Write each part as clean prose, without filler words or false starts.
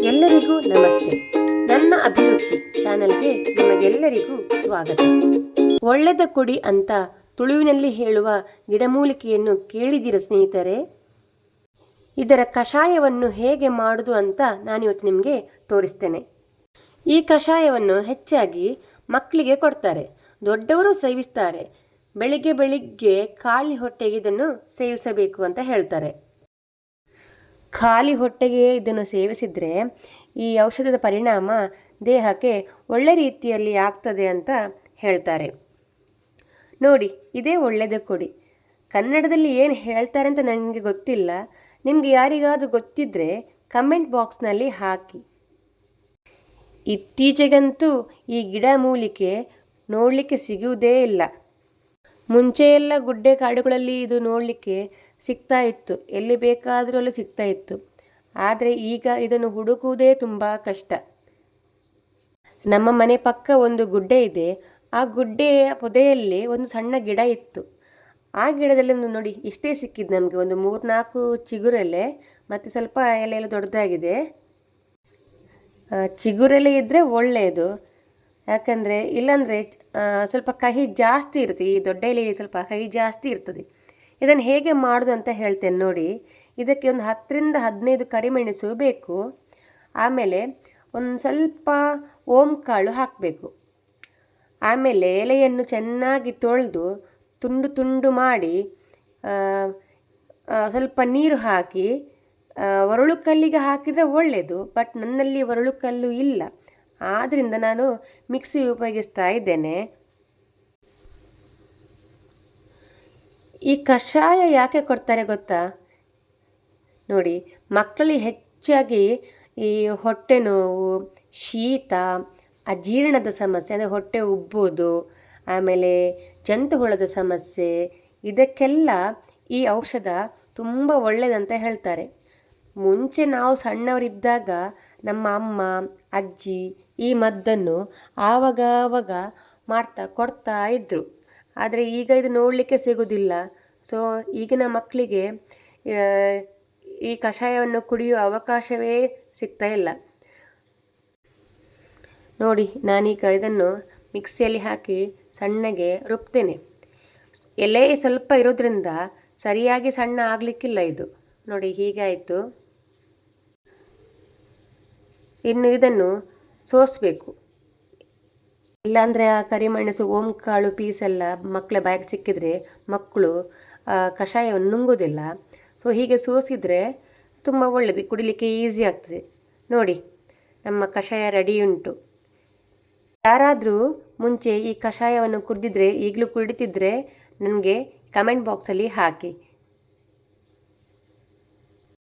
ಎಲ್ಲರಿಗೂ ನಮಸ್ತೆ. ನನ್ನ ಅಭಿರುಚಿ ಚಾನೆಲ್ಗೆ ನಿಮಗೆಲ್ಲರಿಗೂ ಸ್ವಾಗತ. ಒಳ್ಳೆದ ಕೊಡಿ ಅಂತ ತುಳುವಿನಲ್ಲಿ ಹೇಳುವ ಗಿಡಮೂಲಿಕೆಯನ್ನು ಕೇಳಿದಿರ ಸ್ನೇಹಿತರೆ? ಇದರ ಕಷಾಯವನ್ನು ಹೇಗೆ ಮಾಡುವುದು ಅಂತ ನಾನಿವತ್ತು ನಿಮಗೆ ತೋರಿಸ್ತೇನೆ. ಈ ಕಷಾಯವನ್ನು ಹೆಚ್ಚಾಗಿ ಮಕ್ಕಳಿಗೆ ಕೊಡ್ತಾರೆ, ದೊಡ್ಡವರು ಸೇವಿಸ್ತಾರೆ. ಬೆಳಿಗ್ಗೆ ಖಾಲಿ ಹೊಟ್ಟೆಗೆ ಇದನ್ನು ಸೇವಿಸಬೇಕು ಅಂತ ಹೇಳ್ತಾರೆ. ಖಾಲಿ ಹೊಟ್ಟೆಗೆ ಇದನ್ನು ಸೇವಿಸಿದರೆ ಈ ಔಷಧದ ಪರಿಣಾಮ ದೇಹಕ್ಕೆ ಒಳ್ಳೆ ರೀತಿಯಲ್ಲಿ ಆಗ್ತದೆ ಅಂತ ಹೇಳ್ತಾರೆ. ನೋಡಿ, ಇದೇ ಒಳ್ಳೆಯದು ಕೊಡಿ. ಕನ್ನಡದಲ್ಲಿ ಏನು ಹೇಳ್ತಾರೆ ಅಂತ ನನಗೆ ಗೊತ್ತಿಲ್ಲ. ನಿಮಗೆ ಯಾರಿಗಾದರೂ ಗೊತ್ತಿದ್ದರೆ ಕಮೆಂಟ್ ಬಾಕ್ಸ್ನಲ್ಲಿ ಹಾಕಿ. ಇತ್ತೀಚೆಗಂತೂ ಈ ಗಿಡಮೂಲಿಕೆ ನೋಡಲಿಕ್ಕೆ ಸಿಗುವುದೇ ಇಲ್ಲ. ಮುಂಚೆಯೆಲ್ಲ ಗುಡ್ಡೆ ಕಾಡುಗಳಲ್ಲಿ ಇದು ನೋಡಲಿಕ್ಕೆ ಸಿಗ್ತಾ ಇತ್ತು, ಎಲ್ಲಿ ಬೇಕಾದರೂ ಅಲ್ಲಿ ಸಿಗ್ತಾ ಇತ್ತು. ಆದರೆ ಈಗ ಇದನ್ನು ಹುಡುಕುವುದೇ ತುಂಬ ಕಷ್ಟ. ನಮ್ಮ ಮನೆ ಪಕ್ಕ ಒಂದು ಗುಡ್ಡೆ ಇದೆ. ಆ ಗುಡ್ಡೆಯ ಪೊದೆಯಲ್ಲಿ ಒಂದು ಸಣ್ಣ ಗಿಡ ಇತ್ತು. ಆ ಗಿಡದಲ್ಲಿ ಒಂದು ನೋಡಿ ಇಷ್ಟೇ ಸಿಕ್ಕಿದ್ದು ನಮಗೆ, ಒಂದು 3-4 ಚಿಗುರೆಲೆ ಮತ್ತು ಸ್ವಲ್ಪ ಎಲೆ ಎಲ್ಲ ದೊಡ್ಡದಾಗಿದೆ. ಚಿಗುರೆಲೆ ಇದ್ದರೆ ಒಳ್ಳೆಯದು, ಯಾಕಂದರೆ ಇಲ್ಲಾಂದರೆ ಸ್ವಲ್ಪ ಕಹಿ ಜಾಸ್ತಿ ಇರುತ್ತೆ. ಈ ದೊಡ್ಡ ಎಲೆಯಲ್ಲಿ ಸ್ವಲ್ಪ ಕಹಿ ಜಾಸ್ತಿ ಇರ್ತದೆ. ಇದನ್ನು ಹೇಗೆ ಮಾಡೋದು ಅಂತ ಹೇಳ್ತೇನೆ ನೋಡಿ. ಇದಕ್ಕೆ ಒಂದು 10-15 ಕರಿಮೆಣಸು ಬೇಕು. ಆಮೇಲೆ ಒಂದು ಸ್ವಲ್ಪ ಓಂ ಕಾಳು ಹಾಕಬೇಕು. ಆಮೇಲೆ ಎಲೆಯನ್ನು ಚೆನ್ನಾಗಿ ತೊಳೆದು ತುಂಡು ತುಂಡು ಮಾಡಿ ಸ್ವಲ್ಪ ನೀರು ಹಾಕಿ ಒರಳು ಕಲ್ಲಿಗೆ ಹಾಕಿದರೆ ಒಳ್ಳೆಯದು. ಬಟ್ ನನ್ನಲ್ಲಿ ಒರಳು ಕಲ್ಲು ಇಲ್ಲ, ಆದ್ದರಿಂದ ನಾನು ಮಿಕ್ಸಿ ಉಪಯೋಗಿಸ್ತಾ ಇದ್ದೇನೆ. ಈ ಕಷಾಯ ಯಾಕೆ ಕೊಡ್ತಾರೆ ಗೊತ್ತಾ? ನೋಡಿ, ಮಕ್ಕಳಿಗೆ ಹೆಚ್ಚಾಗಿ ಈ ಹೊಟ್ಟೆ ನೋವು, ಶೀತ, ಅಜೀರ್ಣದ ಸಮಸ್ಯೆ, ಅಂದರೆ ಹೊಟ್ಟೆ ಉಬ್ಬೋದು, ಆಮೇಲೆ ಜಂತುಹುಳದ ಸಮಸ್ಯೆ, ಇದಕ್ಕೆಲ್ಲ ಈ ಔಷಧ ತುಂಬ ಒಳ್ಳೆಯದಂತ ಹೇಳ್ತಾರೆ. ಮುಂಚೆ ನಾವು ಸಣ್ಣವರಿದ್ದಾಗ ನಮ್ಮ ಅಮ್ಮ ಅಜ್ಜಿ ಈ ಮದ್ದನ್ನು ಆವಾಗ ಕೊಡ್ತಾ ಇದ್ದರು. ಆದರೆ ಈಗ ಇದು ನೋಡಲಿಕ್ಕೆ ಸಿಗೋದಿಲ್ಲ. ಸೊ ಈಗಿನ ಮಕ್ಕಳಿಗೆ ಈ ಕಷಾಯವನ್ನು ಕುಡಿಯುವ ಅವಕಾಶವೇ ಸಿಗ್ತಾ ಇಲ್ಲ. ನೋಡಿ, ನಾನೀಗ ಇದನ್ನು ಮಿಕ್ಸಿಯಲ್ಲಿ ಹಾಕಿ ಸಣ್ಣಗೆ ರುಬ್ತೇನೆ. ಎಲೆ ಸ್ವಲ್ಪ ಇರೋದ್ರಿಂದ ಸರಿಯಾಗಿ ಸಣ್ಣ ಆಗಲಿಕ್ಕಿಲ್ಲ ಇದು. ನೋಡಿ, ಹೀಗೆ ಆಯಿತು. ಇನ್ನು ಇದನ್ನು ಸೋಸಬೇಕು. ಇಲ್ಲಾಂದರೆ ಆ ಕರಿಮೆಣಸು ಓಂಕಾಳು ಪೀಸೆಲ್ಲ ಮಕ್ಕಳ ಬಾಯಿಗೆ ಸಿಕ್ಕಿದರೆ ಮಕ್ಕಳು ಕಷಾಯವನ್ನು ನುಂಗೋದಿಲ್ಲ. ಸೊ ಹೀಗೆ ಸೋಸಿದರೆ ತುಂಬ ಒಳ್ಳೆಯದು, ಕುಡಿಲಿಕ್ಕೆ ಈಸಿ ಆಗ್ತದೆ. ನೋಡಿ, ನಮ್ಮ ಕಷಾಯ ರೆಡಿ ಉಂಟು. ಯಾರಾದರೂ ಮುಂಚೆ ಈ ಕಷಾಯವನ್ನು ಕುಡಿದಿದ್ರೆ, ಈಗಲೂ ಕುಡಿತಿದ್ರೆ ನನಗೆ ಕಮೆಂಟ್ ಬಾಕ್ಸಲ್ಲಿ ಹಾಕಿ.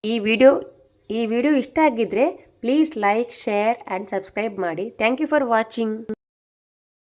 ಈ ವಿಡಿಯೋ ಇಷ್ಟ ಆಗಿದ್ದರೆ please like, share and subscribe ಮಾಡಿ. Thank you for watching.